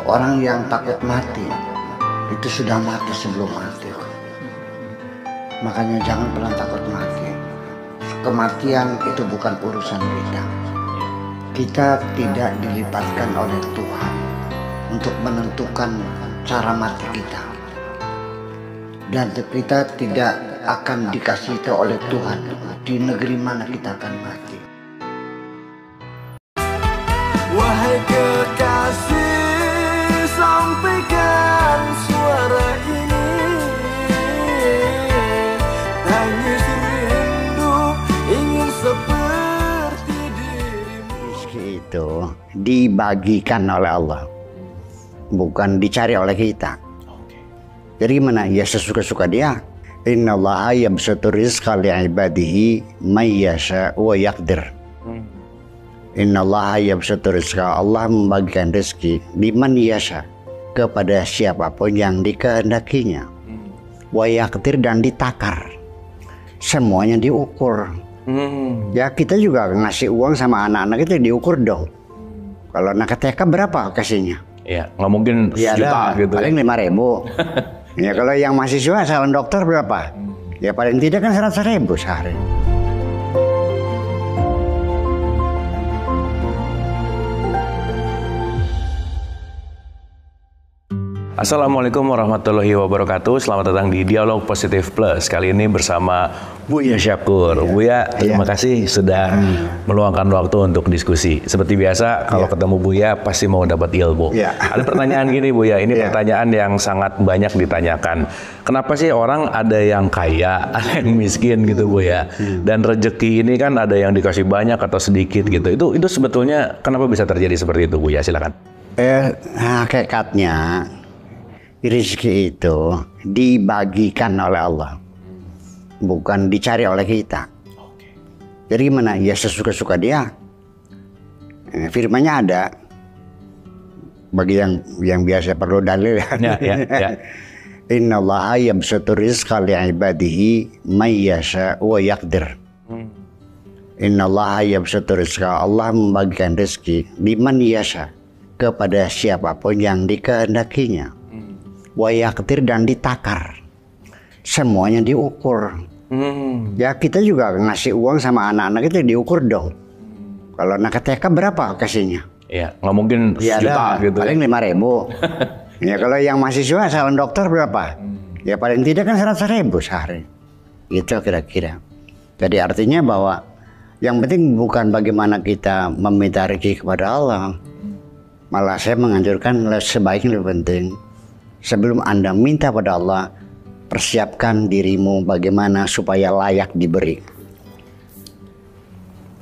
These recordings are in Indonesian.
Orang yang takut mati itu sudah mati sebelum mati. Makanya jangan pernah takut mati. Kematian itu bukan urusan kita. Kita tidak dilibatkan oleh Tuhan untuk menentukan cara mati kita. Dan kita tidak akan dikasih tahu oleh Tuhan di negeri mana kita akan mati. Wahai kekasih, sampaikan suara ini. Tangis rindu ingin seperti dirimu. Rezeki itu dibagikan oleh Allah, bukan dicari oleh kita. Jadi gimana? Ya sesuka-suka dia. Innallaha yabsutu rizqa li'ibadihi may yasha wa yaqdir. Innallaha yabsutu rizqa, Allah membagikan rezeki liman yasha, kepada siapapun yang dikehendakinya. Wa yaqdir, dan ditakar. Semuanya diukur. Ya kita juga ngasih uang sama anak-anak itu diukur dong. Kalau anak TK berapa kasihnya? Ya nggak mungkin Ya sejuta ada, gitu. paling 5.000. Ya kalau yang mahasiswa salon dokter berapa? Ya paling tidak kan 100.000 sehari. Assalamualaikum warahmatullahi wabarakatuh. Selamat datang di Dialog Positif Plus. Kali ini bersama Buya Syakur. Buya, terima kasih sudah meluangkan waktu untuk diskusi. Seperti biasa, kalau ketemu Buya pasti mau dapat ilmu. Ada pertanyaan gini Buya, ini pertanyaan yang sangat banyak ditanyakan. Kenapa sih orang ada yang kaya, ada yang miskin gitu Buya? Dan rezeki ini kan ada yang dikasih banyak atau sedikit gitu. Itu sebetulnya kenapa bisa terjadi seperti itu Buya? Silakan. Hakikatnya rezeki itu dibagikan oleh Allah, bukan dicari oleh kita. Jadi gimana? Ya sesuka-suka dia. Firmannya ada. Bagi yang biasa perlu dalil. Ya. Innallaha yabsutu rizqa li'ibadihi may yasha wa yaqdir. Innallaha yabsutu rizqa, Allah membagikan rezeki liman yasha, kepada siapapun yang dikehendakinya. Wa yaqdir, dan ditakar. Semuanya diukur. Ya kita juga ngasih uang sama anak-anak itu diukur dong. Kalau anak TK berapa kasihnya? Ya nggak mungkin Ya sejuta ada, gitu. paling 5.000. Ya kalau yang mahasiswa salon dokter berapa? Ya paling tidak kan 100.000 sehari. Gitu kira-kira. Jadi artinya bahwa yang penting bukan bagaimana kita meminta rezeki kepada Allah. Malah saya menganjurkan sebaiknya lebih penting, sebelum Anda minta pada Allah, persiapkan dirimu bagaimana supaya layak diberi.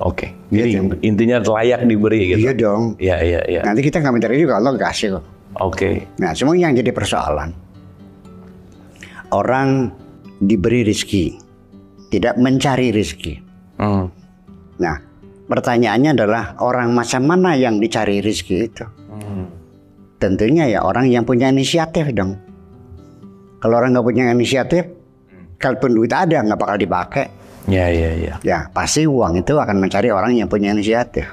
Oke, jadi intinya layak diberi gitu. Iya dong. Iya. Nanti kita nggak minta rezeki juga Allah kasih kok. Oke. Nah, semua yang jadi persoalan, orang diberi rezeki, tidak mencari rezeki. Nah, pertanyaannya adalah orang macam mana yang dicari rezeki itu? Tentunya ya orang yang punya inisiatif dong. Kalau orang nggak punya inisiatif, kalaupun duit ada nggak bakal dipakai. Ya. Ya pasti uang itu akan mencari orang yang punya inisiatif.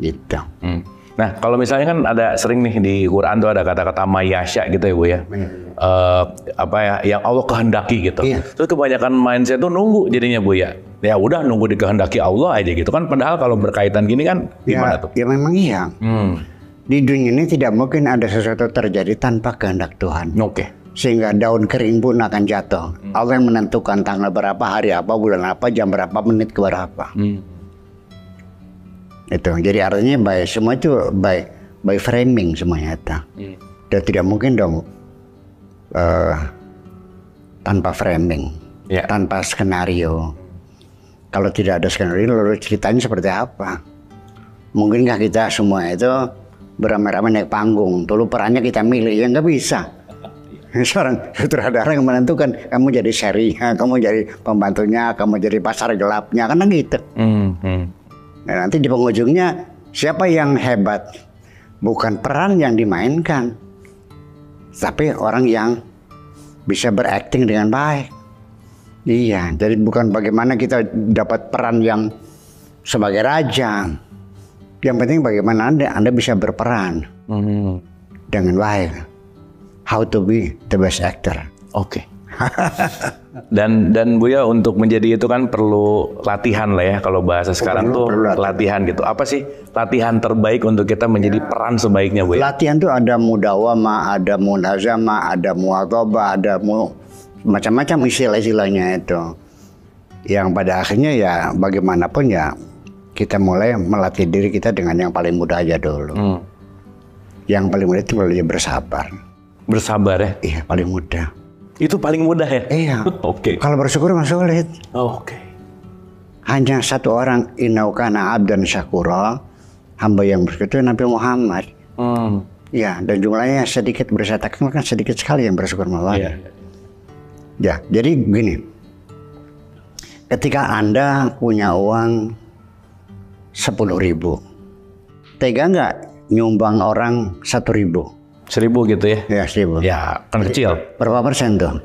Gitu. Nah kalau misalnya kan ada sering nih di Quran tuh ada kata-kata mayasya gitu ya Bu ya. Yang Allah kehendaki gitu. Iya. Terus kebanyakan mindset tuh nunggu jadinya Bu ya. Ya udah nunggu dikehendaki Allah aja gitu kan. Padahal kalau berkaitan gini kan gimana tuh? Ya memang iya. Di dunia ini tidak mungkin ada sesuatu terjadi tanpa kehendak Tuhan. Oke. Sehingga daun kering pun akan jatuh. Allah yang menentukan tanggal berapa, hari apa, bulan apa, jam berapa, menit ke berapa. Itu. Jadi artinya semua itu by framing semuanya itu. Dan tidak mungkin dong tanpa framing, tanpa skenario. Kalau tidak ada skenario, lalu ceritanya seperti apa? Mungkinkah kita semua itu beramai-ramai naik panggung, dulu perannya kita milih? Ya nggak bisa. Seorang sutradara yang menentukan, kamu jadi serinya, kamu jadi pembantunya, kamu jadi pasar gelapnya, karena gitu. Nah, nanti di penghujungnya siapa yang hebat? Bukan peran yang dimainkan, tapi orang yang bisa berakting dengan baik. Iya, jadi bukan bagaimana kita dapat peran yang sebagai raja. Yang penting bagaimana Anda bisa berperan dengan baik. How to be the best actor. Oke. Dan Buya untuk menjadi itu kan perlu latihan lah ya, kalau bahasa sekarang perlu latihan gitu. Apa sih latihan terbaik untuk kita menjadi peran sebaiknya, Buya? Latihan tuh ada mudawama, ada munazama, ada muadhabah, ada macam-macam istilah-istilahnya itu. Yang pada akhirnya ya bagaimanapun ya kita mulai melatih diri kita dengan yang paling mudah aja dulu. Yang paling mudah itu belajar bersabar. Bersabar ya? Iya, paling mudah. Itu paling mudah ya? Iya. Oke. Kalau bersyukur mah sulit. Oke. Hanya satu orang, innahu kana abdan syakura, hamba yang bersyukur itu Nabi Muhammad. Ya, dan jumlahnya sedikit, bersatakan kan sedikit sekali yang bersyukur malah. Iya. Ya, jadi gini. Ketika Anda punya uang 10.000, tega nggak nyumbang orang 1.000? 1.000 gitu ya? Ya, 1.000. Ya, kan kecil. Berapa persen tuh?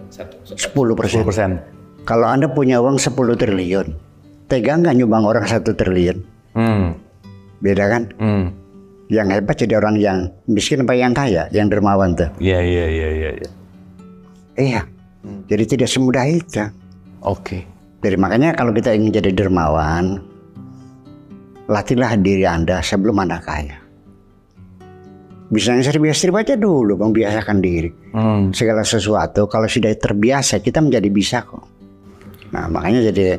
10%. Kalau Anda punya uang 10 triliun, tega nggak nyumbang orang 1 triliun? Beda kan? Yang hebat jadi orang yang miskin apa yang kaya, yang dermawan tuh. Iya. Iya. Jadi tidak semudah itu. Oke. Jadi makanya kalau kita ingin jadi dermawan, latihlah diri Anda sebelum Anda kaya. Bisanya serba aja dulu, membiasakan diri. Segala sesuatu kalau sudah terbiasa kita menjadi bisa kok. Nah makanya jadi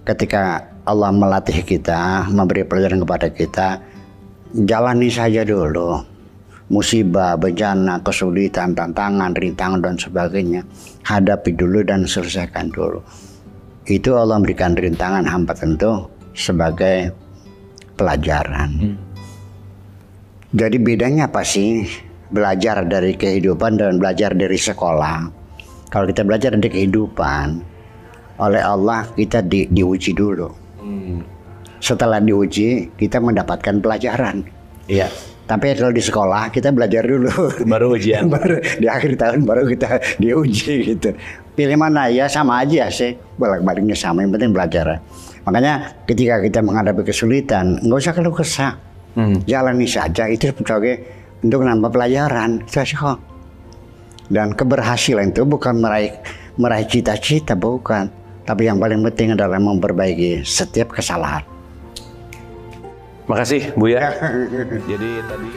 ketika Allah melatih kita, memberi pelajaran kepada kita, jalani saja dulu. Musibah, bencana, kesulitan, tantangan, rintangan dan sebagainya, hadapi dulu dan selesaikan dulu. Itu Allah memberikan rintangan hamba tentu sebagai pelajaran. Jadi bedanya apa sih belajar dari kehidupan dan belajar dari sekolah? Kalau kita belajar dari kehidupan, oleh Allah kita diuji dulu. Setelah diuji, kita mendapatkan pelajaran. Iya. Tapi kalau di sekolah kita belajar dulu. Baru ujian. Baru di akhir tahun baru kita diuji gitu. Pilih mana ya sama aja sih. Bolak-baliknya sama, yang penting belajar. Makanya ketika kita menghadapi kesulitan, nggak usah keluh kesah. Jalani saja, itu sebagai untuk nambah pelajaran. Itu aja kok. Dan keberhasilan itu bukan meraih cita-cita, bukan. Tapi yang paling penting adalah memperbaiki setiap kesalahan. Makasih Buya. Jadi tadi